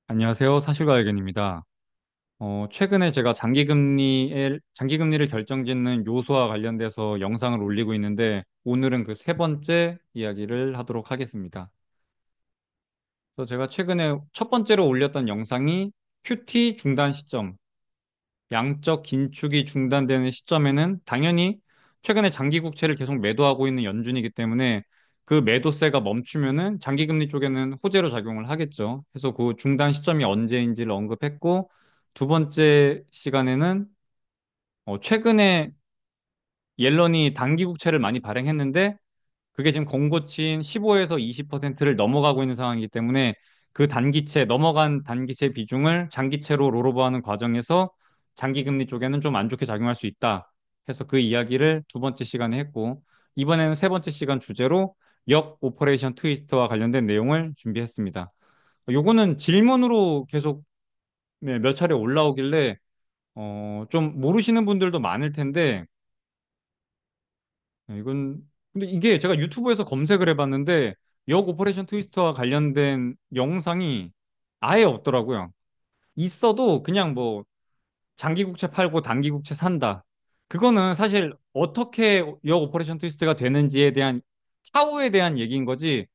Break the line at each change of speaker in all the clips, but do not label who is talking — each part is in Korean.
안녕하세요. 사실과 알견입니다. 최근에 제가 장기금리를 결정짓는 요소와 관련돼서 영상을 올리고 있는데, 오늘은 그 세 번째 이야기를 하도록 하겠습니다. 그래서 제가 최근에 첫 번째로 올렸던 영상이 QT 중단 시점, 양적 긴축이 중단되는 시점에는 당연히 최근에 장기 국채를 계속 매도하고 있는 연준이기 때문에 그 매도세가 멈추면은 장기금리 쪽에는 호재로 작용을 하겠죠. 그래서 그 중단 시점이 언제인지를 언급했고, 두 번째 시간에는 최근에 옐런이 단기 국채를 많이 발행했는데 그게 지금 공고치인 15에서 20%를 넘어가고 있는 상황이기 때문에 그 넘어간 단기채 비중을 장기채로 롤오버하는 과정에서 장기금리 쪽에는 좀 안 좋게 작용할 수 있다. 해서 그 이야기를 두 번째 시간에 했고, 이번에는 세 번째 시간 주제로 역 오퍼레이션 트위스트와 관련된 내용을 준비했습니다. 요거는 질문으로 계속 네, 몇 차례 올라오길래 좀 모르시는 분들도 많을 텐데, 근데 이게 제가 유튜브에서 검색을 해봤는데, 역 오퍼레이션 트위스터와 관련된 영상이 아예 없더라고요. 있어도 그냥 뭐, 장기국채 팔고 단기국채 산다. 그거는 사실 어떻게 역 오퍼레이션 트위스트가 되는지에 대한, 차후에 대한 얘기인 거지,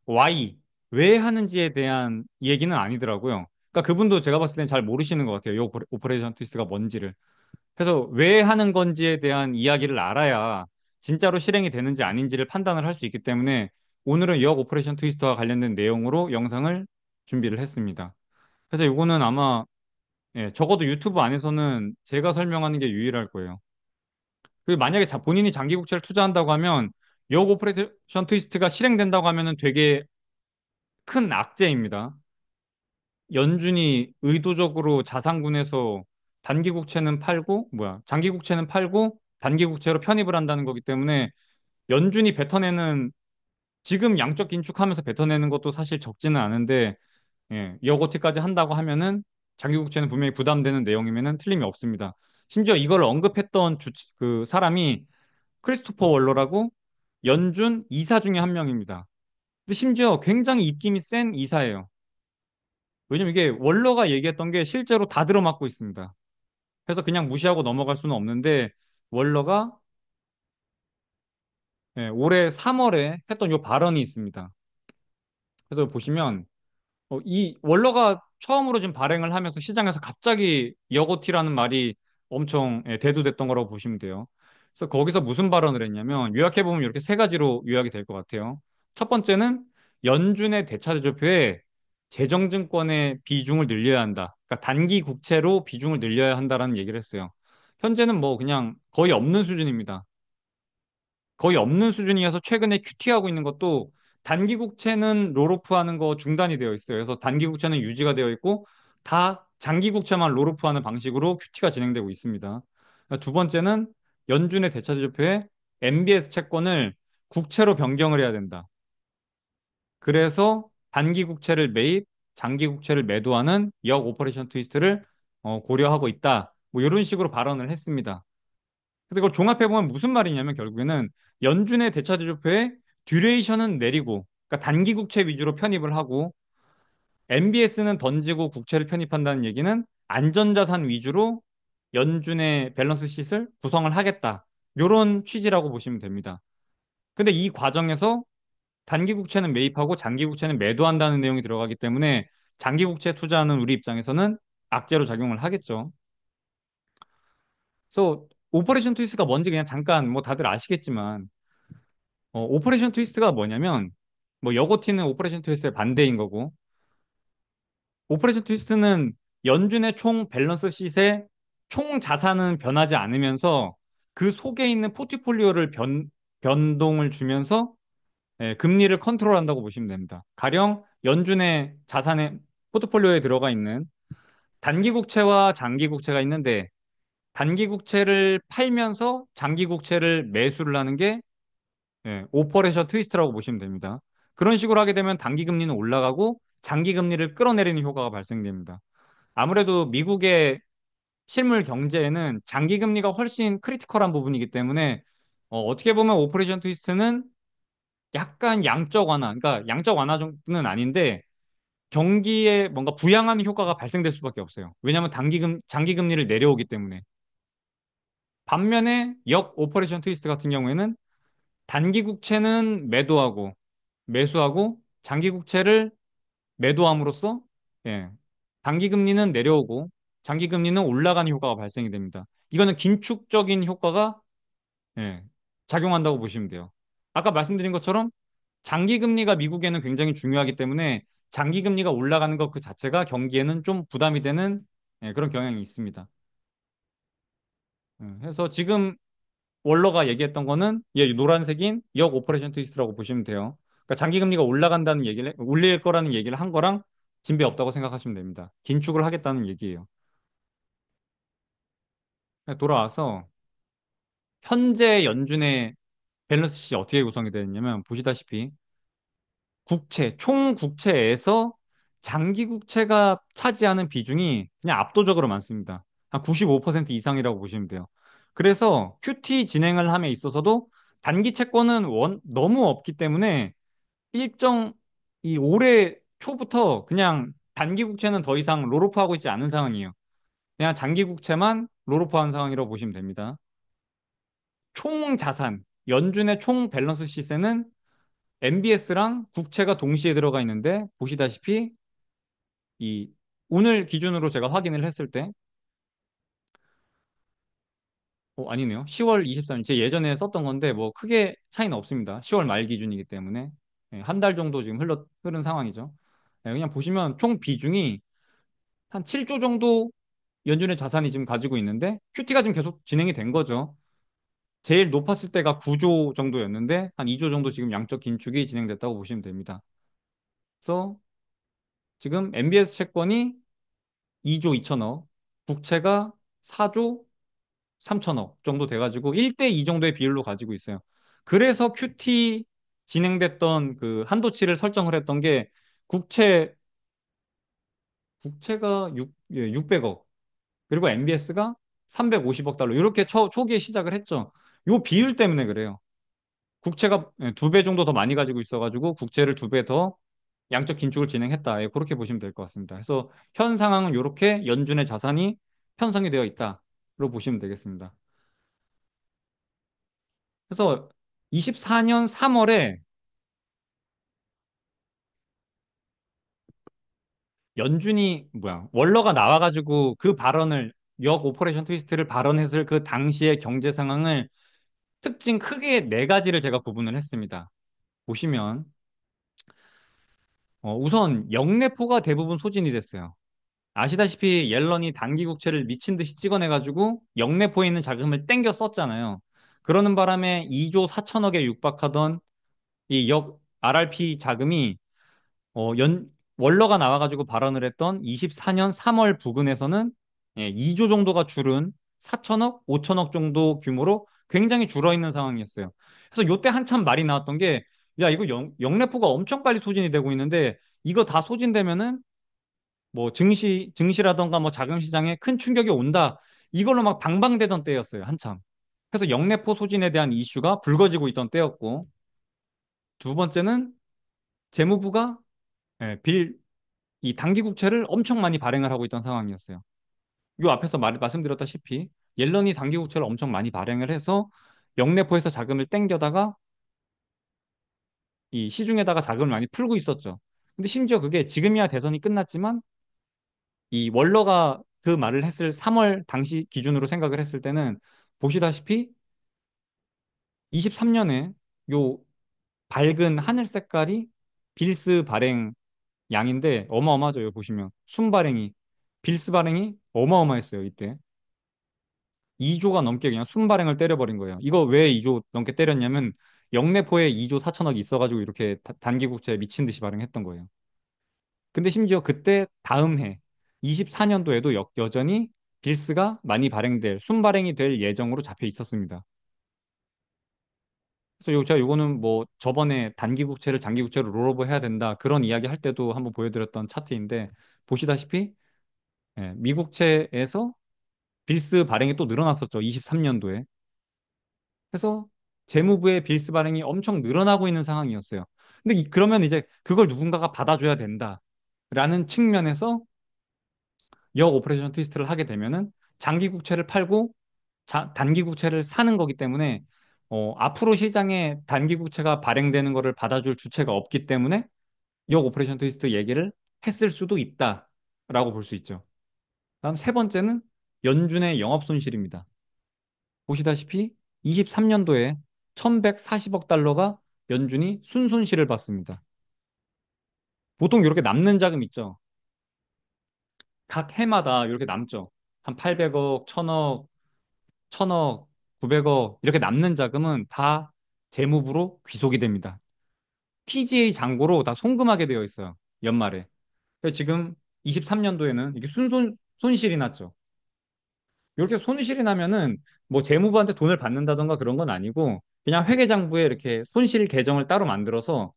why, 왜 하는지에 대한 얘기는 아니더라고요. 그러니까 그분도 제가 봤을 땐 잘 모르시는 것 같아요. 역 오퍼레이션 트위스트가 뭔지를. 그래서 왜 하는 건지에 대한 이야기를 알아야 진짜로 실행이 되는지 아닌지를 판단을 할 수 있기 때문에 오늘은 역 오퍼레이션 트위스터와 관련된 내용으로 영상을 준비를 했습니다. 그래서 이거는 아마 적어도 유튜브 안에서는 제가 설명하는 게 유일할 거예요. 그리고 만약에 본인이 장기국채를 투자한다고 하면 역 오퍼레이션 트위스트가 실행된다고 하면은 되게 큰 악재입니다. 연준이 의도적으로 자산군에서 장기국채는 팔고 단기국채로 편입을 한다는 거기 때문에 연준이 뱉어내는, 지금 양적 긴축하면서 뱉어내는 것도 사실 적지는 않은데, 여고티까지 한다고 하면은 장기국채는 분명히 부담되는 내용이면은 틀림이 없습니다. 심지어 이걸 언급했던 그 사람이 크리스토퍼 월러라고 연준 이사 중에 한 명입니다. 근데 심지어 굉장히 입김이 센 이사예요. 왜냐면 이게 월러가 얘기했던 게 실제로 다 들어맞고 있습니다. 그래서 그냥 무시하고 넘어갈 수는 없는데, 월러가 올해 3월에 했던 요 발언이 있습니다. 그래서 보시면 이 월러가 처음으로 지금 발행을 하면서 시장에서 갑자기 여고티라는 말이 엄청 대두됐던 거라고 보시면 돼요. 그래서 거기서 무슨 발언을 했냐면, 요약해보면 이렇게 세 가지로 요약이 될 것 같아요. 첫 번째는 연준의 대차대조표에 재정증권의 비중을 늘려야 한다. 그러니까 단기 국채로 비중을 늘려야 한다라는 얘기를 했어요. 현재는 뭐 그냥 거의 없는 수준입니다. 거의 없는 수준이어서 최근에 큐티하고 있는 것도, 단기 국채는 롤오프하는 거 중단이 되어 있어요. 그래서 단기 국채는 유지가 되어 있고 다 장기 국채만 롤오프하는 방식으로 큐티가 진행되고 있습니다. 두 번째는 연준의 대차대조표에 MBS 채권을 국채로 변경을 해야 된다. 그래서 단기 국채를 매입, 장기 국채를 매도하는 역 오퍼레이션 트위스트를 고려하고 있다. 뭐 이런 식으로 발언을 했습니다. 그래서 이걸 종합해보면 무슨 말이냐면, 결국에는 연준의 대차대조표에 듀레이션은 내리고, 그러니까 단기 국채 위주로 편입을 하고, MBS는 던지고 국채를 편입한다는 얘기는 안전자산 위주로 연준의 밸런스 시트를 구성을 하겠다. 이런 취지라고 보시면 됩니다. 근데 이 과정에서 단기 국채는 매입하고 장기 국채는 매도한다는 내용이 들어가기 때문에 장기 국채 투자하는 우리 입장에서는 악재로 작용을 하겠죠. 그래서 오퍼레이션 트위스트가 뭔지 그냥 잠깐, 뭐 다들 아시겠지만, 오퍼레이션 트위스트가 뭐냐면, 뭐 여고티는 오퍼레이션 트위스트의 반대인 거고, 오퍼레이션 트위스트는 연준의 총 밸런스 시트의 총 자산은 변하지 않으면서 그 속에 있는 포트폴리오를 변동을 주면서 금리를 컨트롤한다고 보시면 됩니다. 가령 연준의 자산의 포트폴리오에 들어가 있는 단기 국채와 장기 국채가 있는데, 단기 국채를 팔면서 장기 국채를 매수를 하는 게 오퍼레이션 트위스트라고 보시면 됩니다. 그런 식으로 하게 되면 단기 금리는 올라가고 장기 금리를 끌어내리는 효과가 발생됩니다. 아무래도 미국의 실물 경제에는 장기 금리가 훨씬 크리티컬한 부분이기 때문에 어떻게 보면 오퍼레이션 트위스트는 약간 양적 완화, 그러니까 양적 완화는 아닌데 경기에 뭔가 부양하는 효과가 발생될 수밖에 없어요. 왜냐하면 장기금리를 내려오기 때문에. 반면에 역 오퍼레이션 트위스트 같은 경우에는 단기 국채는 매도하고 매수하고 장기 국채를 매도함으로써 예, 단기 금리는 내려오고 장기 금리는 올라가는 효과가 발생이 됩니다. 이거는 긴축적인 효과가 예, 작용한다고 보시면 돼요. 아까 말씀드린 것처럼 장기 금리가 미국에는 굉장히 중요하기 때문에 장기 금리가 올라가는 것 그 자체가 경기에는 좀 부담이 되는 그런 경향이 있습니다. 그래서 지금 월러가 얘기했던 거는 노란색인 역 오퍼레이션 트위스트라고 보시면 돼요. 그러니까 장기 금리가 올라간다는 얘기를 올릴 거라는 얘기를 한 거랑 진배 없다고 생각하시면 됩니다. 긴축을 하겠다는 얘기예요. 돌아와서 현재 연준의 밸런스 시트 어떻게 구성이 되어 있냐면 보시다시피 국채, 총 국채에서 장기 국채가 차지하는 비중이 그냥 압도적으로 많습니다. 한 95% 이상이라고 보시면 돼요. 그래서 QT 진행을 함에 있어서도 단기 채권은 너무 없기 때문에 일정 이 올해 초부터 그냥 단기 국채는 더 이상 롤오프하고 있지 않은 상황이에요. 그냥 장기 국채만 롤오프한 상황이라고 보시면 됩니다. 총 자산, 연준의 총 밸런스 시세는 MBS랑 국채가 동시에 들어가 있는데 보시다시피 이 오늘 기준으로 제가 확인을 했을 때 아니네요. 10월 23일 제 예전에 썼던 건데 뭐 크게 차이는 없습니다. 10월 말 기준이기 때문에 한 달 정도 지금 흐른 상황이죠. 그냥 보시면 총 비중이 한 7조 정도 연준의 자산이 지금 가지고 있는데 QT가 지금 계속 진행이 된 거죠. 제일 높았을 때가 9조 정도였는데 한 2조 정도 지금 양적 긴축이 진행됐다고 보시면 됩니다. 그래서 지금 MBS 채권이 2조 2천억, 국채가 4조 3천억 정도 돼가지고 1대 2 정도의 비율로 가지고 있어요. 그래서 QT 진행됐던 그 한도치를 설정을 했던 게 국채, 국채가 600억, 그리고 MBS가 350억 달러, 이렇게 초기에 시작을 했죠. 요 비율 때문에 그래요. 국채가 2배 정도 더 많이 가지고 있어가지고 국채를 2배 더 양적 긴축을 진행했다. 그렇게 보시면 될 것 같습니다. 그래서 현 상황은 이렇게 연준의 자산이 편성이 되어 있다로 보시면 되겠습니다. 그래서 24년 3월에 연준이 월러가 나와가지고 그 발언을 역 오퍼레이션 트위스트를 발언했을 그 당시의 경제 상황을 특징 크게 네 가지를 제가 구분을 했습니다. 보시면 우선 영내포가 대부분 소진이 됐어요. 아시다시피 옐런이 단기 국채를 미친 듯이 찍어내가지고 영내포에 있는 자금을 땡겨 썼잖아요. 그러는 바람에 2조 4천억에 육박하던 이 역 RRP 자금이 월러가 나와가지고 발언을 했던 24년 3월 부근에서는 2조 정도가 줄은 4천억, 5천억 정도 규모로 굉장히 줄어있는 상황이었어요. 그래서 요때 한참 말이 나왔던 게, 야, 이거 영래포가 엄청 빨리 소진이 되고 있는데, 이거 다 소진되면은 뭐 증시라던가 뭐 자금시장에 큰 충격이 온다. 이걸로 막 방방되던 때였어요, 한참. 그래서 영래포 소진에 대한 이슈가 불거지고 있던 때였고, 두 번째는 재무부가 이 단기 국채를 엄청 많이 발행을 하고 있던 상황이었어요. 요 앞에서 말씀드렸다시피 옐런이 단기 국채를 엄청 많이 발행을 해서 영내포에서 자금을 땡겨다가 이 시중에다가 자금을 많이 풀고 있었죠. 근데 심지어 그게 지금이야 대선이 끝났지만 이 월러가 그 말을 했을 3월 당시 기준으로 생각을 했을 때는 보시다시피 23년에 요 밝은 하늘 색깔이 빌스 발행 양인데 어마어마하죠. 여기 보시면 순발행이 빌스 발행이 어마어마했어요. 이때 2조가 넘게 그냥 순발행을 때려버린 거예요. 이거 왜 2조 넘게 때렸냐면 영내포에 2조 4천억이 있어가지고 이렇게 단기 국채에 미친 듯이 발행했던 거예요. 근데 심지어 그때 다음 해 24년도에도 여전히 빌스가 많이 발행될 순발행이 될 예정으로 잡혀 있었습니다. 그래서 제가 요거는 뭐 저번에 단기 국채를 장기 국채로 롤오버 해야 된다 그런 이야기 할 때도 한번 보여드렸던 차트인데 보시다시피 미국채에서 빌스 발행이 또 늘어났었죠. 23년도에. 그래서 재무부의 빌스 발행이 엄청 늘어나고 있는 상황이었어요. 근데 그러면 이제 그걸 누군가가 받아줘야 된다. 라는 측면에서 역 오퍼레이션 트위스트를 하게 되면은 장기 국채를 팔고 단기 국채를 사는 거기 때문에 앞으로 시장에 단기 국채가 발행되는 것을 받아줄 주체가 없기 때문에 역 오퍼레이션 트위스트 얘기를 했을 수도 있다라고 볼 수 있죠. 다음 세 번째는 연준의 영업 손실입니다. 보시다시피 23년도에 1140억 달러가 연준이 순손실을 봤습니다. 보통 이렇게 남는 자금 있죠. 각 해마다 이렇게 남죠. 한 800억, 1000억, 1000억, 900억 이렇게 남는 자금은 다 재무부로 귀속이 됩니다. TGA 잔고로 다 송금하게 되어 있어요. 연말에. 그래서 지금 23년도에는 이게 손실이 났죠. 이렇게 손실이 나면은 뭐 재무부한테 돈을 받는다던가 그런 건 아니고 그냥 회계장부에 이렇게 손실 계정을 따로 만들어서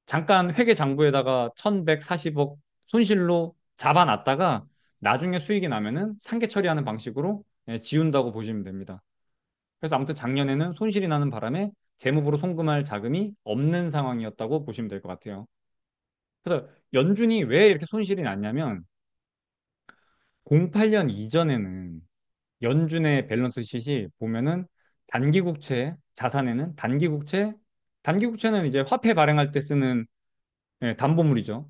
잠깐 회계장부에다가 1140억 손실로 잡아놨다가 나중에 수익이 나면은 상계 처리하는 방식으로 지운다고 보시면 됩니다. 그래서 아무튼 작년에는 손실이 나는 바람에 재무부로 송금할 자금이 없는 상황이었다고 보시면 될 것 같아요. 그래서 연준이 왜 이렇게 손실이 났냐면 08년 이전에는 연준의 밸런스 시트이 보면은 단기 국채 자산에는 단기 국채는 이제 화폐 발행할 때 쓰는 담보물이죠.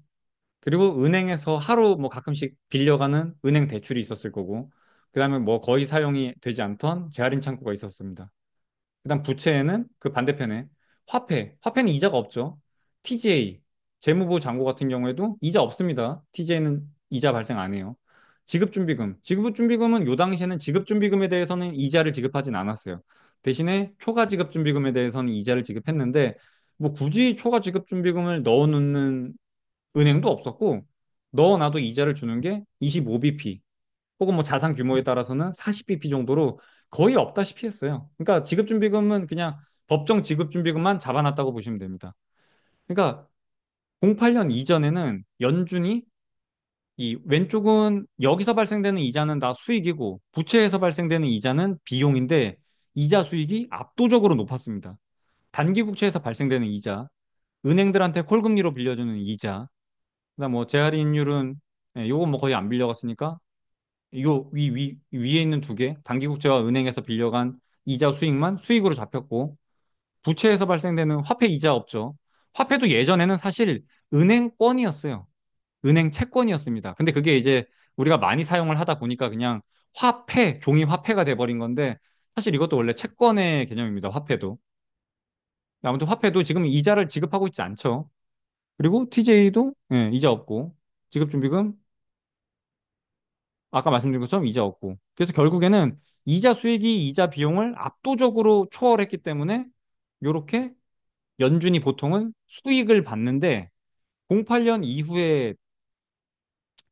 그리고 은행에서 하루 뭐 가끔씩 빌려가는 은행 대출이 있었을 거고, 그다음에 뭐 거의 사용이 되지 않던 재할인 창구가 있었습니다. 그다음 부채에는 그 반대편에 화폐는 이자가 없죠. TGA, 재무부 잔고 같은 경우에도 이자 없습니다. TGA는 이자 발생 안 해요. 지급준비금은 요 당시에는 지급준비금에 대해서는 이자를 지급하진 않았어요. 대신에 초과 지급준비금에 대해서는 이자를 지급했는데, 뭐 굳이 초과 지급준비금을 넣어놓는 은행도 없었고, 넣어놔도 이자를 주는 게 25bp, 혹은 뭐 자산 규모에 따라서는 40bp 정도로 거의 없다시피 했어요. 그러니까 지급준비금은 그냥 법정 지급준비금만 잡아놨다고 보시면 됩니다. 그러니까 08년 이전에는 연준이 이 왼쪽은 여기서 발생되는 이자는 다 수익이고 부채에서 발생되는 이자는 비용인데 이자 수익이 압도적으로 높았습니다. 단기 국채에서 발생되는 이자, 은행들한테 콜금리로 빌려주는 이자, 그다음 뭐 재할인율은 요거 뭐 거의 안 빌려갔으니까 요 위에 있는 두 개, 단기국채와 은행에서 빌려간 이자 수익만 수익으로 잡혔고, 부채에서 발생되는 화폐 이자 없죠. 화폐도 예전에는 사실 은행권이었어요. 은행 채권이었습니다. 근데 그게 이제 우리가 많이 사용을 하다 보니까 그냥 종이 화폐가 돼버린 건데, 사실 이것도 원래 채권의 개념입니다. 화폐도. 아무튼 화폐도 지금 이자를 지급하고 있지 않죠. 그리고 TJ도 이자 없고, 지급준비금 아까 말씀드린 것처럼 이자 없고. 그래서 결국에는 이자 수익이 이자 비용을 압도적으로 초월했기 때문에 이렇게 연준이 보통은 수익을 받는데 08년 이후에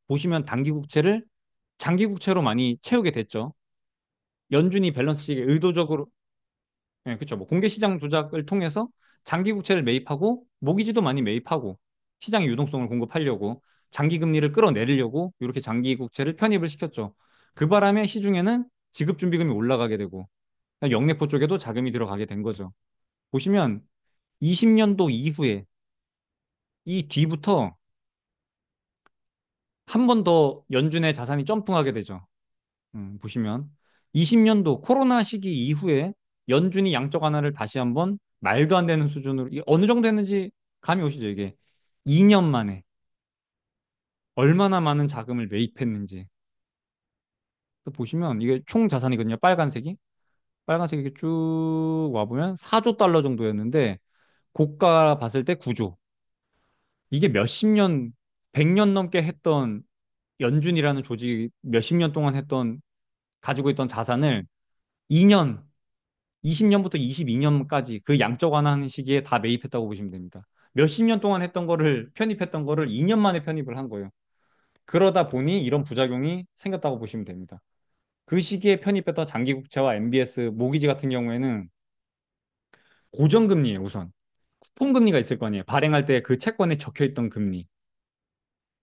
보시면 단기 국채를 장기 국채로 많이 채우게 됐죠. 연준이 밸런스식에 의도적으로 그렇죠. 뭐 공개 시장 조작을 통해서 장기 국채를 매입하고 모기지도 많이 매입하고 시장의 유동성을 공급하려고 장기 금리를 끌어내리려고 이렇게 장기 국채를 편입을 시켰죠. 그 바람에 시중에는 지급 준비금이 올라가게 되고 영래포 쪽에도 자금이 들어가게 된 거죠. 보시면 20년도 이후에 이 뒤부터 한 번 더 연준의 자산이 점프하게 되죠. 보시면 20년도 코로나 시기 이후에 연준이 양적 완화를 다시 한번 말도 안 되는 수준으로 이게 어느 정도 했는지 감이 오시죠, 이게. 2년 만에 얼마나 많은 자금을 매입했는지. 또 보시면 이게 총 자산이거든요. 빨간색이. 빨간색이 이렇게 쭉 와보면 4조 달러 정도였는데 고가 봤을 때 9조. 이게 몇십 년, 100년 넘게 했던 연준이라는 조직이 몇십 년 동안 가지고 있던 자산을 2년 20년부터 22년까지 그 양적 완화하는 시기에 다 매입했다고 보시면 됩니다. 몇십 년 동안 편입했던 거를 2년 만에 편입을 한 거예요. 그러다 보니 이런 부작용이 생겼다고 보시면 됩니다. 그 시기에 편입했던 장기국채와 MBS, 모기지 같은 경우에는 고정금리예요, 우선. 쿠폰금리가 있을 거 아니에요. 발행할 때 그 채권에 적혀있던 금리.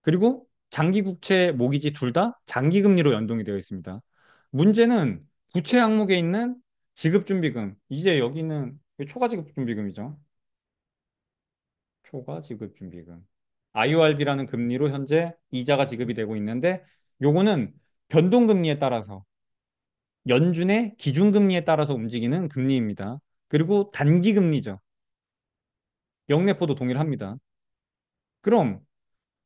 그리고 장기국채, 모기지 둘 다 장기금리로 연동이 되어 있습니다. 문제는 부채 항목에 있는 지급준비금. 이제 여기는 초과지급준비금이죠. 초과지급준비금. IORB라는 금리로 현재 이자가 지급이 되고 있는데 요거는 변동금리에 따라서 연준의 기준금리에 따라서 움직이는 금리입니다. 그리고 단기금리죠. 영내포도 동일합니다. 그럼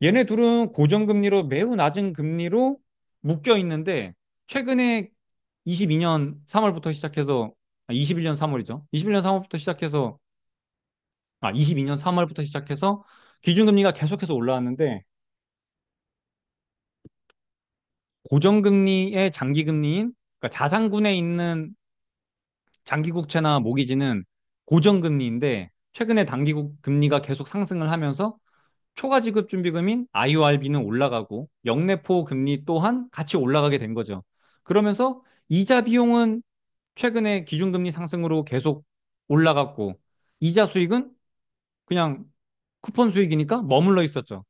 얘네 둘은 고정금리로 매우 낮은 금리로 묶여 있는데 최근에 22년 3월부터 시작해서 21년 3월이죠. 21년 3월부터 시작해서 22년 3월부터 시작해서 기준금리가 계속해서 올라왔는데 고정금리의 장기금리인 그러니까 자산군에 있는 장기국채나 모기지는 고정금리인데 최근에 단기국 금리가 계속 상승을 하면서 초과지급준비금인 IORB는 올라가고 영내포 금리 또한 같이 올라가게 된 거죠. 그러면서 이자 비용은 최근에 기준금리 상승으로 계속 올라갔고 이자 수익은 그냥 쿠폰 수익이니까 머물러 있었죠.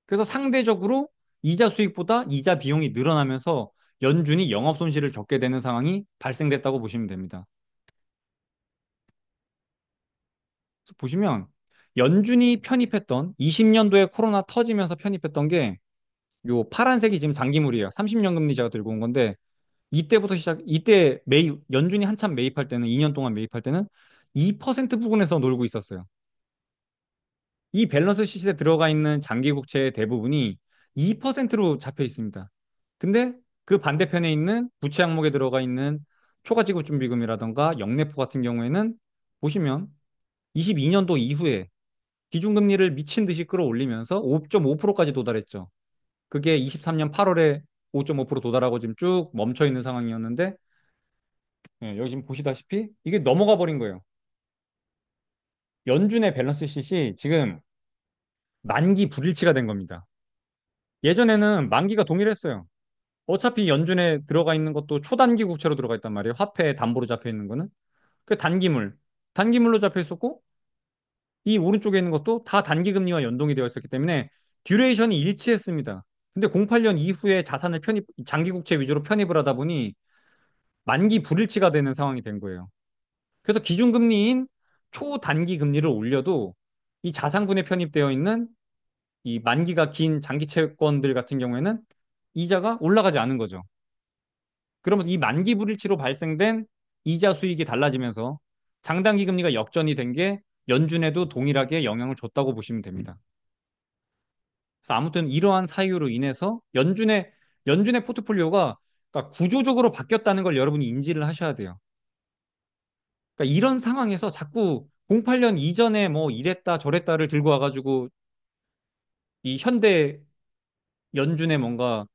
그래서 상대적으로 이자 수익보다 이자 비용이 늘어나면서 연준이 영업 손실을 겪게 되는 상황이 발생됐다고 보시면 됩니다. 그래서 보시면 연준이 편입했던 20년도에 코로나 터지면서 편입했던 게 요 파란색이 지금 장기물이에요. 30년 금리제가 들고 온 건데 이때 연준이 한참 매입할 때는 2년 동안 매입할 때는 2% 부근에서 놀고 있었어요. 이 밸런스 시트에 들어가 있는 장기 국채의 대부분이 2%로 잡혀 있습니다. 근데 그 반대편에 있는 부채 항목에 들어가 있는 초과 지급 준비금이라던가 영내포 같은 경우에는 보시면 22년도 이후에 기준금리를 미친 듯이 끌어올리면서 5.5%까지 도달했죠. 그게 23년 8월에 5.5% 도달하고 지금 쭉 멈춰 있는 상황이었는데 여기 지금 보시다시피 이게 넘어가 버린 거예요. 연준의 밸런스 쉿이 지금 만기 불일치가 된 겁니다. 예전에는 만기가 동일했어요. 어차피 연준에 들어가 있는 것도 초단기 국채로 들어가 있단 말이에요. 화폐에 담보로 잡혀 있는 거는. 그 단기물로 잡혀 있었고 이 오른쪽에 있는 것도 다 단기 금리와 연동이 되어 있었기 때문에 듀레이션이 일치했습니다. 근데 08년 이후에 장기 국채 위주로 편입을 하다 보니 만기 불일치가 되는 상황이 된 거예요. 그래서 기준금리인 초단기 금리를 올려도 이 자산군에 편입되어 있는 이 만기가 긴 장기 채권들 같은 경우에는 이자가 올라가지 않은 거죠. 그러면 이 만기 불일치로 발생된 이자 수익이 달라지면서 장단기 금리가 역전이 된 게 연준에도 동일하게 영향을 줬다고 보시면 됩니다. 그래서 아무튼 이러한 사유로 인해서 연준의 포트폴리오가 그러니까 구조적으로 바뀌었다는 걸 여러분이 인지를 하셔야 돼요. 그러니까 이런 상황에서 자꾸 08년 이전에 뭐 이랬다 저랬다를 들고 와가지고 이 현대 연준의 뭔가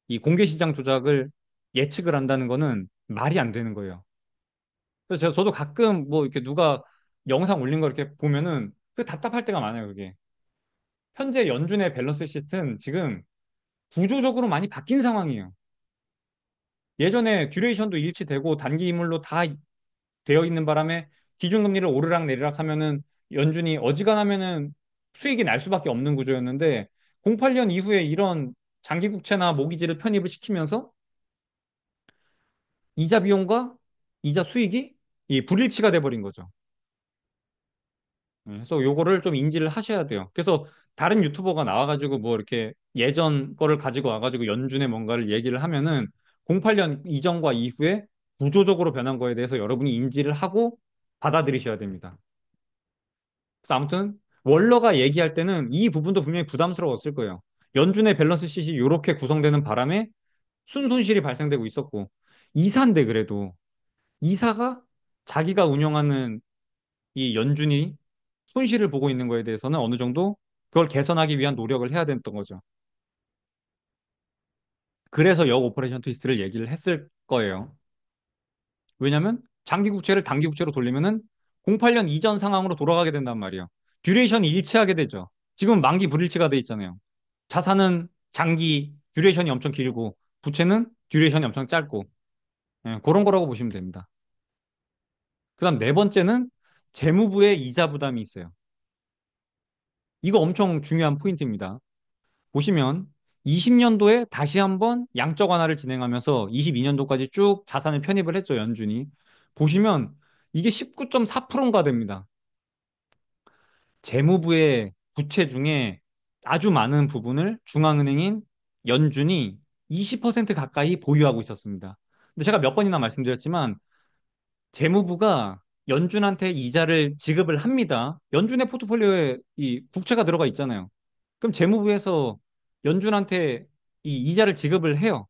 이 공개시장 조작을 예측을 한다는 거는 말이 안 되는 거예요. 그래서 저도 가끔 뭐 이렇게 누가 영상 올린 거 이렇게 보면은 그 답답할 때가 많아요, 그게. 현재 연준의 밸런스 시트는 지금 구조적으로 많이 바뀐 상황이에요. 예전에 듀레이션도 일치되고 단기 이물로 다 되어 있는 바람에 기준금리를 오르락 내리락 하면은 연준이 어지간하면은 수익이 날 수밖에 없는 구조였는데 08년 이후에 이런 장기국채나 모기지를 편입을 시키면서 이자 비용과 이자 수익이 이 불일치가 돼버린 거죠. 그래서 요거를 좀 인지를 하셔야 돼요. 그래서 다른 유튜버가 나와가지고 뭐 이렇게 예전 거를 가지고 와가지고 연준의 뭔가를 얘기를 하면은 08년 이전과 이후에 구조적으로 변한 거에 대해서 여러분이 인지를 하고 받아들이셔야 됩니다. 그래서 아무튼 월러가 얘기할 때는 이 부분도 분명히 부담스러웠을 거예요. 연준의 밸런스 쉿이 이렇게 구성되는 바람에 순손실이 발생되고 있었고 이사인데 그래도 이사가 자기가 운영하는 이 연준이 손실을 보고 있는 거에 대해서는 어느 정도 그걸 개선하기 위한 노력을 해야 됐던 거죠. 그래서 역 오퍼레이션 트위스트를 얘기를 했을 거예요. 왜냐하면 장기 국채를 단기 국채로 돌리면은 08년 이전 상황으로 돌아가게 된단 말이에요. 듀레이션이 일치하게 되죠. 지금 만기 불일치가 돼 있잖아요. 자산은 장기 듀레이션이 엄청 길고 부채는 듀레이션이 엄청 짧고 그런 거라고 보시면 됩니다. 그다음 네 번째는 재무부의 이자 부담이 있어요. 이거 엄청 중요한 포인트입니다. 보시면 20년도에 다시 한번 양적 완화를 진행하면서 22년도까지 쭉 자산을 편입을 했죠, 연준이. 보시면 이게 19.4%인가 됩니다. 재무부의 부채 중에 아주 많은 부분을 중앙은행인 연준이 20% 가까이 보유하고 있었습니다. 근데 제가 몇 번이나 말씀드렸지만 재무부가 연준한테 이자를 지급을 합니다. 연준의 포트폴리오에 이 국채가 들어가 있잖아요. 그럼 재무부에서 연준한테 이 이자를 지급을 해요.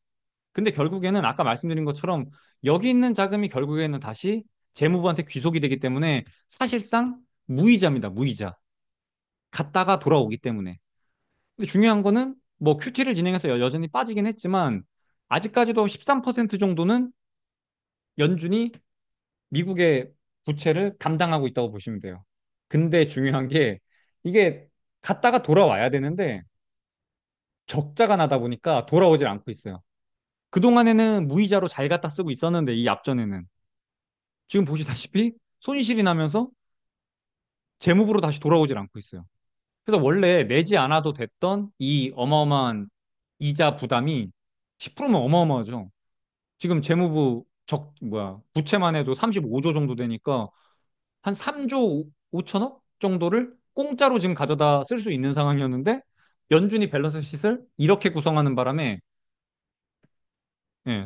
근데 결국에는 아까 말씀드린 것처럼 여기 있는 자금이 결국에는 다시 재무부한테 귀속이 되기 때문에 사실상 무이자입니다. 무이자. 갔다가 돌아오기 때문에. 근데 중요한 거는 뭐 QT를 진행해서 여전히 빠지긴 했지만 아직까지도 13% 정도는 연준이 미국의 부채를 감당하고 있다고 보시면 돼요. 근데 중요한 게 이게 갔다가 돌아와야 되는데 적자가 나다 보니까 돌아오질 않고 있어요. 그동안에는 무이자로 잘 갖다 쓰고 있었는데 이 앞전에는 지금 보시다시피 손실이 나면서 재무부로 다시 돌아오질 않고 있어요. 그래서 원래 내지 않아도 됐던 이 어마어마한 이자 부담이 10%면 어마어마하죠. 지금 재무부 부채만 해도 35조 정도 되니까 한 3조 5천억 정도를 공짜로 지금 가져다 쓸 수 있는 상황이었는데 연준이 밸런스 시트를 이렇게 구성하는 바람에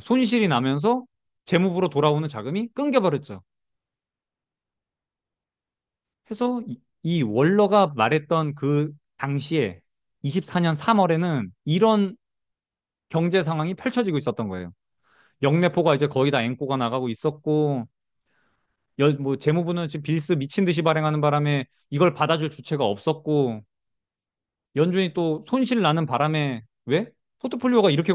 손실이 나면서 재무부로 돌아오는 자금이 끊겨버렸죠. 해서 이 월러가 말했던 그 당시에 24년 3월에는 이런 경제 상황이 펼쳐지고 있었던 거예요. 영내포가 이제 거의 다 앵꼬가 나가고 있었고, 뭐 재무부는 지금 빌스 미친 듯이 발행하는 바람에 이걸 받아줄 주체가 없었고, 연준이 또 손실 나는 바람에 왜? 포트폴리오가 이렇게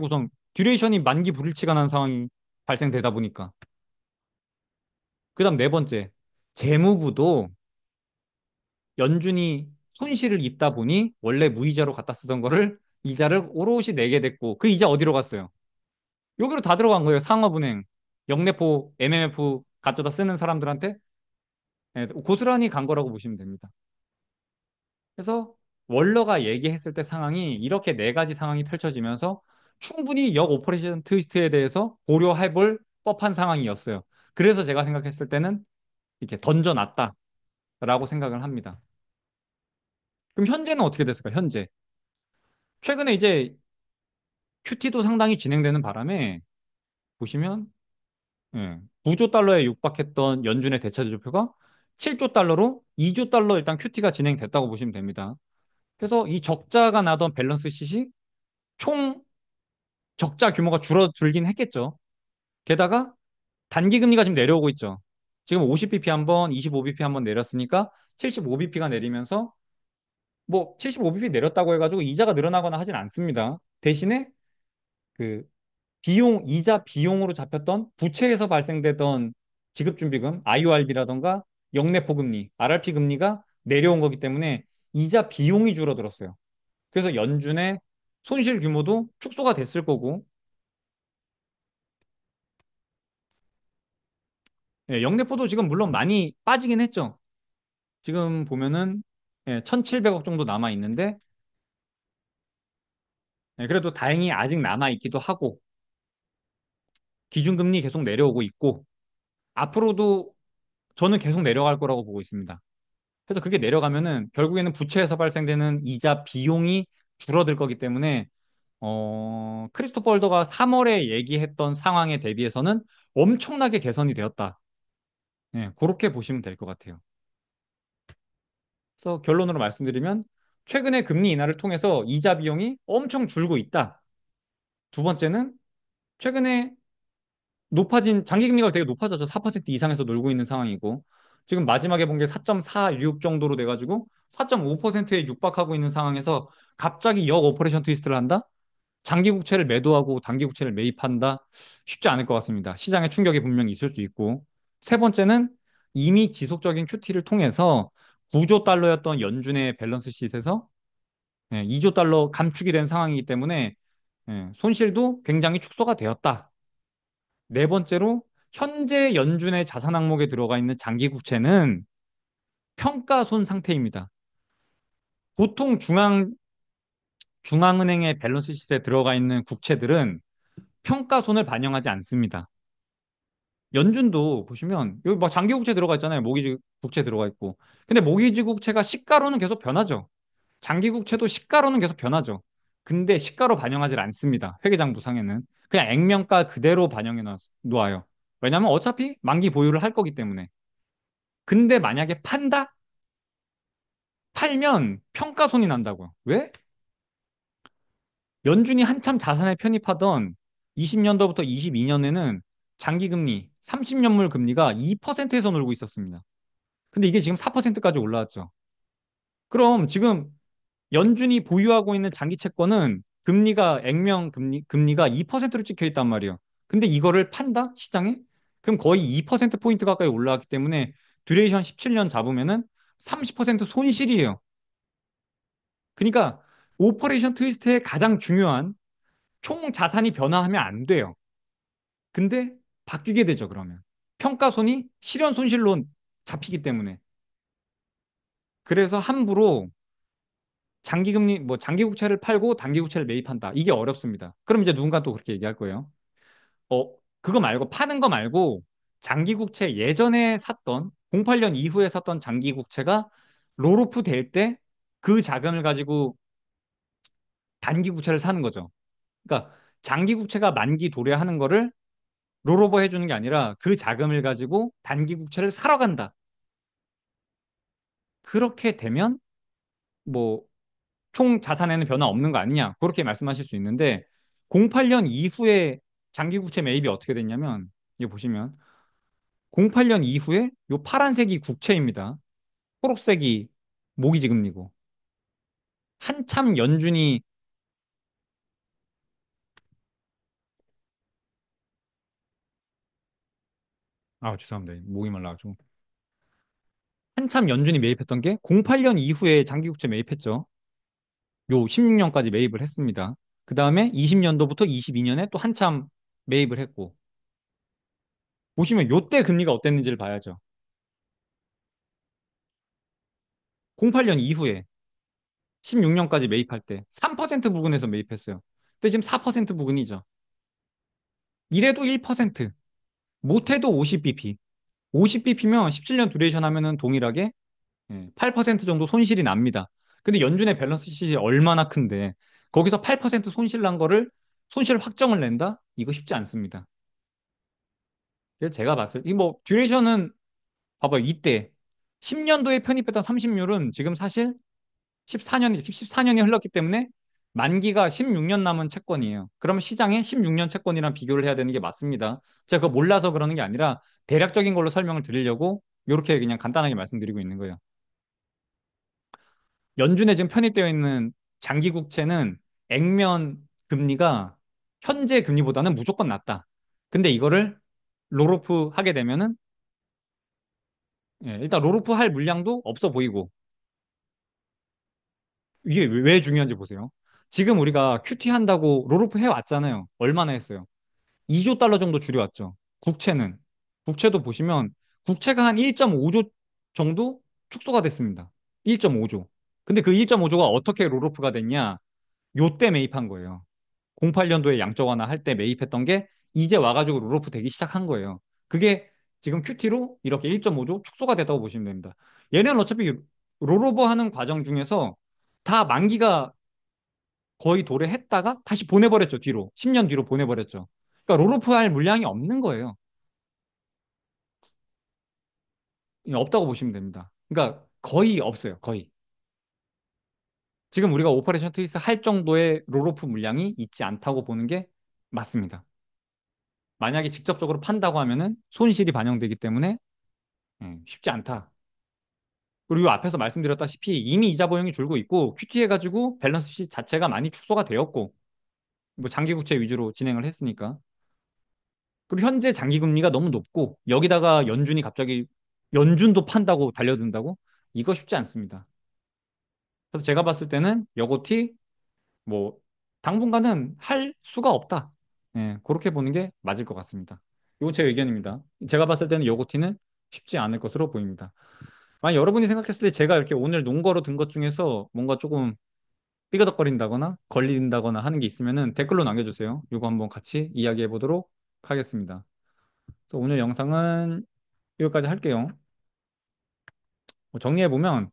듀레이션이 만기 불일치가 난 상황이 발생되다 보니까. 그다음 네 번째, 재무부도 연준이 손실을 입다 보니 원래 무이자로 갖다 쓰던 거를 이자를 오롯이 내게 됐고 그 이자 어디로 갔어요? 여기로 다 들어간 거예요. 상업은행, 영래포, MMF 갖다 쓰는 사람들한테 고스란히 간 거라고 보시면 됩니다. 그래서 월러가 얘기했을 때 상황이 이렇게 네 가지 상황이 펼쳐지면서 충분히 역 오퍼레이션 트위스트에 대해서 고려해 볼 법한 상황이었어요. 그래서 제가 생각했을 때는 이렇게 던져놨다라고 생각을 합니다. 그럼 현재는 어떻게 됐을까? 현재. 최근에 이제 QT도 상당히 진행되는 바람에 보시면 9조 달러에 육박했던 연준의 대차지표가 7조 달러로 2조 달러 일단 QT가 진행됐다고 보시면 됩니다. 그래서 이 적자가 나던 밸런스 시시 총 적자 규모가 줄어들긴 했겠죠. 게다가 단기 금리가 지금 내려오고 있죠. 지금 50bp 한 번, 25bp 한 번 내렸으니까 75bp가 내리면서 뭐 75bp 내렸다고 해가지고 이자가 늘어나거나 하진 않습니다. 대신에 그 이자 비용으로 잡혔던 부채에서 발생되던 지급준비금, IORB라던가 영내포금리, RRP 금리가 내려온 거기 때문에 이자 비용이 줄어들었어요. 그래서 연준의 손실 규모도 축소가 됐을 거고, 영내포도 지금 물론 많이 빠지긴 했죠. 지금 보면은 1,700억 정도 남아 있는데, 그래도 다행히 아직 남아 있기도 하고, 기준금리 계속 내려오고 있고, 앞으로도 저는 계속 내려갈 거라고 보고 있습니다. 그래서 그게 내려가면은 결국에는 부채에서 발생되는 이자 비용이 줄어들 거기 때문에 크리스토퍼 월더가 3월에 얘기했던 상황에 대비해서는 엄청나게 개선이 되었다. 그렇게 보시면 될 것 같아요. 그래서 결론으로 말씀드리면 최근에 금리 인하를 통해서 이자 비용이 엄청 줄고 있다. 두 번째는 최근에 높아진 장기금리가 되게 높아졌죠. 4% 이상에서 놀고 있는 상황이고 지금 마지막에 본 게 4.46 정도로 돼가지고 4.5%에 육박하고 있는 상황에서 갑자기 역 오퍼레이션 트위스트를 한다? 장기 국채를 매도하고 단기 국채를 매입한다? 쉽지 않을 것 같습니다. 시장에 충격이 분명히 있을 수 있고 세 번째는 이미 지속적인 QT를 통해서 9조 달러였던 연준의 밸런스 시트에서 2조 달러 감축이 된 상황이기 때문에 손실도 굉장히 축소가 되었다. 네 번째로 현재 연준의 자산 항목에 들어가 있는 장기 국채는 평가손 상태입니다. 보통 중앙은행의 밸런스 시트에 들어가 있는 국채들은 평가손을 반영하지 않습니다. 연준도 보시면 여기 막 장기 국채 들어가 있잖아요. 모기지 국채 들어가 있고. 근데 모기지 국채가 시가로는 계속 변하죠. 장기 국채도 시가로는 계속 변하죠. 근데 시가로 반영하지 않습니다. 회계장부상에는. 그냥 액면가 그대로 반영해 놓아요. 왜냐하면 어차피 만기 보유를 할 거기 때문에. 근데 만약에 판다? 팔면 평가손이 난다고요. 왜? 연준이 한참 자산에 편입하던 20년도부터 22년에는 장기금리, 30년물 금리가 2%에서 놀고 있었습니다. 근데 이게 지금 4%까지 올라왔죠. 그럼 지금 연준이 보유하고 있는 장기 채권은 금리가 액면 금리가 2%로 찍혀 있단 말이에요. 근데 이거를 판다? 시장에? 그럼 거의 2% 포인트 가까이 올라왔기 때문에 듀레이션 17년 잡으면은 30% 손실이에요. 그러니까 오퍼레이션 트위스트의 가장 중요한 총 자산이 변화하면 안 돼요. 근데 바뀌게 되죠, 그러면. 평가손이 실현 손실로 잡히기 때문에. 그래서 함부로 장기금리, 뭐 장기국채를 팔고 단기국채를 매입한다. 이게 어렵습니다. 그럼 이제 누군가 또 그렇게 얘기할 거예요. 어, 그거 말고 파는 거 말고 장기국채 예전에 샀던 08년 이후에 샀던 장기국채가 롤오프 될 때 그 자금을 가지고 단기국채를 사는 거죠. 그러니까 장기국채가 만기 도래하는 거를 롤오버 해주는 게 아니라 그 자금을 가지고 단기국채를 사러 간다. 그렇게 되면 뭐 총 자산에는 변화 없는 거 아니냐? 그렇게 말씀하실 수 있는데 08년 이후에 장기국채 매입이 어떻게 됐냐면 이거 보시면 08년 이후에 요 파란색이 국채입니다. 초록색이 모기지 금리고 한참 연준이 아 죄송합니다. 목이 말라가지고 한참 연준이 매입했던 게 08년 이후에 장기국채 매입했죠. 요 16년까지 매입을 했습니다. 그 다음에 20년도부터 22년에 또 한참 매입을 했고 보시면 요때 금리가 어땠는지를 봐야죠. 08년 이후에 16년까지 매입할 때 3% 부근에서 매입했어요. 근데 지금 4% 부근이죠. 이래도 1%, 못해도 50bp. 50bp면 17년 두레이션 하면은 동일하게 8% 정도 손실이 납니다. 근데 연준의 밸런스 시트이 얼마나 큰데 거기서 8% 손실 난 거를 손실 확정을 낸다? 이거 쉽지 않습니다. 그래서 제가 봤을 때, 이뭐 듀레이션은 봐봐요. 이때 10년도에 편입했던 30률은 지금 사실 14년이 흘렀기 때문에 만기가 16년 남은 채권이에요. 그러면 시장에 16년 채권이랑 비교를 해야 되는 게 맞습니다. 제가 그거 몰라서 그러는 게 아니라 대략적인 걸로 설명을 드리려고 이렇게 그냥 간단하게 말씀드리고 있는 거예요. 연준에 지금 편입되어 있는 장기 국채는 액면 금리가 현재 금리보다는 무조건 낮다. 근데 이거를 롤오프 하게 되면은 일단 롤오프 할 물량도 없어 보이고 이게 왜 중요한지 보세요. 지금 우리가 큐티 한다고 롤오프 해왔잖아요. 얼마나 했어요? 2조 달러 정도 줄여왔죠. 국채는. 국채도 보시면 국채가 한 1.5조 정도 축소가 됐습니다. 1.5조. 근데 그 1.5조가 어떻게 롤오프가 됐냐? 요때 매입한 거예요. 08년도에 양적 완화 할 때 매입했던 게 이제 와가지고 롤오프 되기 시작한 거예요. 그게 지금 큐티로 이렇게 1.5조 축소가 됐다고 보시면 됩니다. 얘는 어차피 롤오버 하는 과정 중에서 다 만기가 거의 도래했다가 다시 보내버렸죠, 뒤로. 10년 뒤로 보내버렸죠. 그러니까 롤오프 할 물량이 없는 거예요. 없다고 보시면 됩니다. 그러니까 거의 없어요, 거의. 지금 우리가 오퍼레이션 트위스 할 정도의 롤오프 물량이 있지 않다고 보는 게 맞습니다. 만약에 직접적으로 판다고 하면은 손실이 반영되기 때문에 쉽지 않다. 그리고 앞에서 말씀드렸다시피 이미 이자 보용이 줄고 있고 QT 해가지고 밸런스 시 자체가 많이 축소가 되었고 뭐 장기국채 위주로 진행을 했으니까 그리고 현재 장기금리가 너무 높고 여기다가 연준이 갑자기 연준도 판다고 달려든다고? 이거 쉽지 않습니다. 그래서 제가 봤을 때는 여고티 뭐 당분간은 할 수가 없다. 그렇게 보는 게 맞을 것 같습니다. 이건 제 의견입니다. 제가 봤을 때는 여고티는 쉽지 않을 것으로 보입니다. 만약 여러분이 생각했을 때 제가 이렇게 오늘 논거로 든 것 중에서 뭔가 조금 삐그덕거린다거나 걸린다거나 하는 게 있으면은 댓글로 남겨주세요. 이거 한번 같이 이야기해 보도록 하겠습니다. 그래서 오늘 영상은 여기까지 할게요. 정리해 보면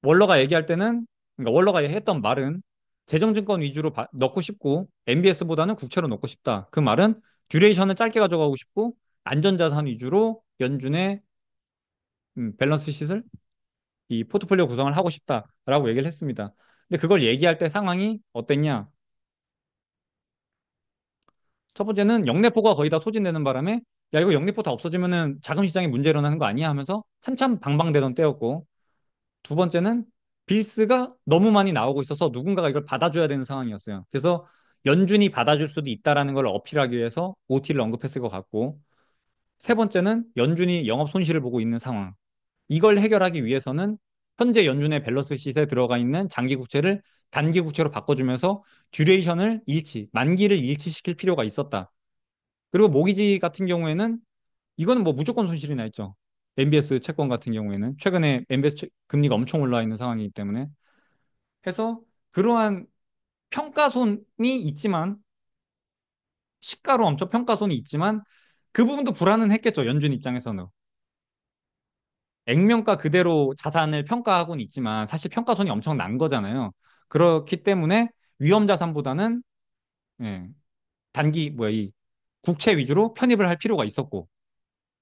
월러가 얘기할 때는, 그러니까 월러가 했던 말은 재정증권 위주로 넣고 싶고 MBS보다는 국채로 넣고 싶다. 그 말은 듀레이션을 짧게 가져가고 싶고 안전자산 위주로 연준의 밸런스 시설, 이 포트폴리오 구성을 하고 싶다라고 얘기를 했습니다. 근데 그걸 얘기할 때 상황이 어땠냐? 첫 번째는 영래포가 거의 다 소진되는 바람에 야 이거 영래포 다 없어지면은 자금시장에 문제 일어나는 거 아니야 하면서 한참 방방대던 때였고 두 번째는 빌스가 너무 많이 나오고 있어서 누군가가 이걸 받아줘야 되는 상황이었어요. 그래서 연준이 받아줄 수도 있다라는 걸 어필하기 위해서 OT를 언급했을 것 같고 세 번째는 연준이 영업 손실을 보고 있는 상황. 이걸 해결하기 위해서는 현재 연준의 밸런스 시트에 들어가 있는 장기 국채를 단기 국채로 바꿔주면서 듀레이션을 만기를 일치시킬 필요가 있었다. 그리고 모기지 같은 경우에는 이거는 뭐 무조건 손실이 나 있죠. MBS 채권 같은 경우에는 최근에 MBS 금리가 엄청 올라 있는 상황이기 때문에 해서 그러한 평가손이 있지만 시가로 엄청 평가손이 있지만 그 부분도 불안은 했겠죠. 연준 입장에서는. 액면가 그대로 자산을 평가하고는 있지만 사실 평가손이 엄청 난 거잖아요. 그렇기 때문에 위험 자산보다는 예, 단기 뭐야 이 국채 위주로 편입을 할 필요가 있었고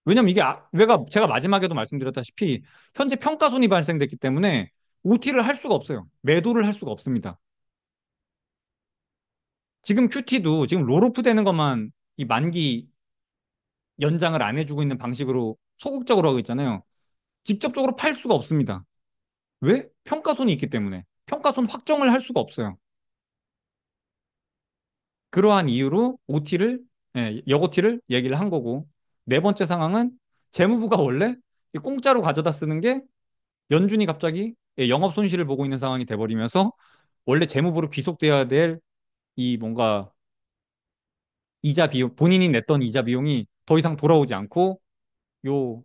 왜냐면 이게 왜가 제가 마지막에도 말씀드렸다시피 현재 평가손이 발생됐기 때문에 OT를 할 수가 없어요. 매도를 할 수가 없습니다. 지금 QT도 지금 롤오프 되는 것만 이 만기 연장을 안 해주고 있는 방식으로 소극적으로 하고 있잖아요. 직접적으로 팔 수가 없습니다. 왜? 평가손이 있기 때문에. 평가손 확정을 할 수가 없어요. 그러한 이유로 역OT를 얘기를 한 거고. 네 번째 상황은 재무부가 원래 이 공짜로 가져다 쓰는 게 연준이 갑자기 영업 손실을 보고 있는 상황이 돼버리면서 원래 재무부로 귀속돼야 될 이 뭔가 이자 비용, 본인이 냈던 이자 비용이 더 이상 돌아오지 않고 요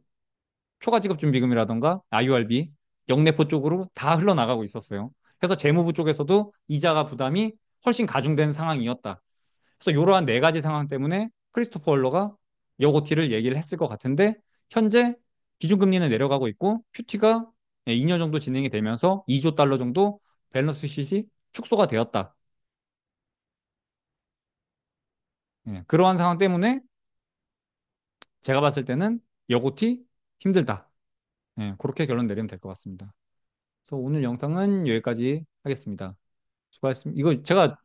초과지급준비금이라던가 IURB, 영내포 쪽으로 다 흘러나가고 있었어요. 그래서 재무부 쪽에서도 이자가 부담이 훨씬 가중된 상황이었다. 그래서 이러한 네 가지 상황 때문에 크리스토퍼 월러가 여고티를 얘기를 했을 것 같은데 현재 기준금리는 내려가고 있고 QT가 2년 정도 진행이 되면서 2조 달러 정도 밸런스 시이 축소가 되었다. 예, 그러한 상황 때문에 제가 봤을 때는 여고티 힘들다. 예, 그렇게 결론 내리면 될 것 같습니다. 그래서 오늘 영상은 여기까지 하겠습니다. 수고하셨습니다. 이거 제가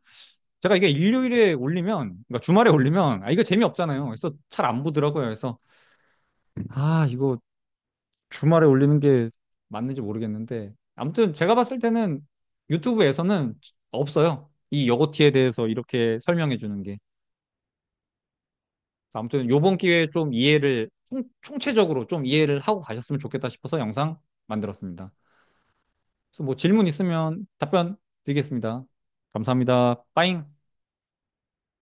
이게 일요일에 올리면, 그러니까 주말에 올리면, 이거 재미없잖아요. 그래서 잘 안 보더라고요. 그래서, 이거 주말에 올리는 게 맞는지 모르겠는데, 아무튼 제가 봤을 때는 유튜브에서는 없어요. 이 여고티에 대해서 이렇게 설명해 주는 게. 아무튼 요번 기회에 좀 총체적으로 좀 이해를 하고 가셨으면 좋겠다 싶어서 영상 만들었습니다. 그래서 뭐 질문 있으면 답변 드리겠습니다. 감사합니다. 빠잉.